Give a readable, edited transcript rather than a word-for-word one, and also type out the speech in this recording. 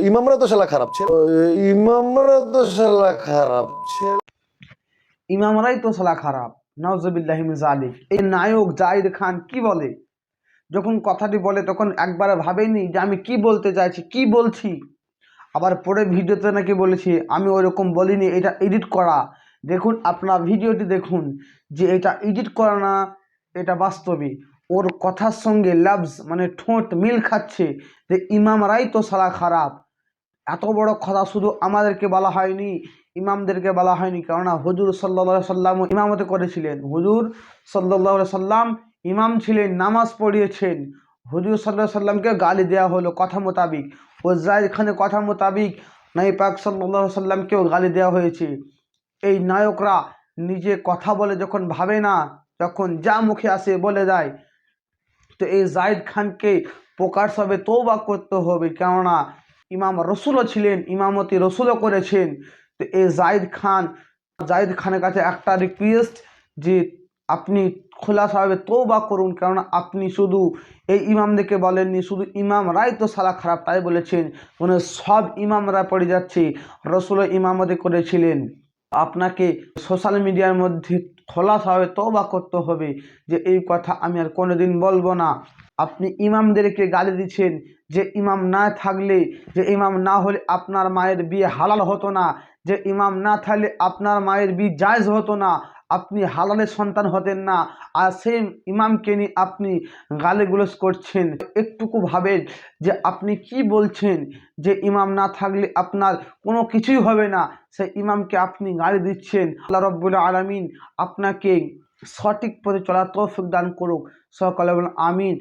ইমামরা তো শালা খারাপ ছিল, ইমামরা তো শালা খারাপ ছিল, ইমামরাই তো শালা খারাপ। নাউজুবিল্লাহি মিন যালিক। এই নায়ক জাহিদ খান কি বলে, যখন কথাটি বলে তখন একবার ভাবেনি যে আমি কি বলতে চাইছি, কি বলছি। আবার পরে ভিডিওতে নাকি বলেছি আমি ওইরকম বলিনি, এটা এডিট করা। দেখুন আপনার ভিডিওটি দেখুন যে এটা এডিট করা না, এটা বাস্তবে ওর কথার সঙ্গে লাফজ মানে ঠোঁট মিল খাচ্ছে যে ইমামরাই তো শালা খারাপ। এত বড় কথা শুধু আমাদেরকে বলা হয়নি, ইমামদেরকে বলা হয়নি, কেননা হুজুর সাল্লাল্লাহু সাল্লাম ইমামতি করেছিলেন। হুজুর সাল্লাল্লাহু সাল্লাম ইমাম ছিলেন, নামাজ পড়িয়েছেন। হুজুর সাল্লাল্লাহু সাল্লামকে গালি দেওয়া হলো কথা মোতাবিক, ও জাহিদ খানের কথা মোতাবিক নবী পাক সাল্লাল্লাহু সাল্লামকেও গালি দেওয়া হয়েছে। এই নায়করা নিজে কথা বলে যখন ভাবে না, যখন যা মুখে আসে বলে দেয়। তো এই জাহিদ খানকে প্রকাশ্যভাবে তওবা করতে হবে, কেননা ইমাম রসুলও ছিলেন, ইমামতি রসুলও করেছেন। তো এই জাহিদ খানের কাছে একটা রিকোয়েস্ট যে আপনি খোলাসাভাবে তওবা করুন, কেননা আপনি শুধু এই ইমামদেরকে বলেননি, শুধু ইমামরাই তো সালা খারাপ তাই বলেছেন, মানে সব ইমামরা পড়ে যাচ্ছে। রসুলও ইমামতি করেছিলেন। আপনাকে সোশ্যাল মিডিয়ার মধ্যে খোলাসাভাবে তওবা করতে হবে যে এই কথা আমি আর কোনোদিন বলবো না। আপনি ইমামদেরকে গালি দিচ্ছেন, যে ইমাম না থাকলে, যে ইমাম না হলে আপনার মায়ের বিয়ে হালাল হতো না, যে ইমাম না থাকলে আপনার মায়ের বিয়ে জায়েজ হতো না, আপনি হালালের সন্তান হতেন না। আর সেই ইমামকে নিয়ে আপনি গালিগুলোজ করছেন। একটুকু ভাবেন যে আপনি কি বলছেন, যে ইমাম না থাকলে আপনার কোনো কিছুই হবে না, সেই ইমামকে আপনি গালি দিচ্ছেন। আল্লাহ রাব্বুল আলামিন আপনাকে সঠিক পথে চলার তৌফিক দান করুক। সকলে বলুন আমিন।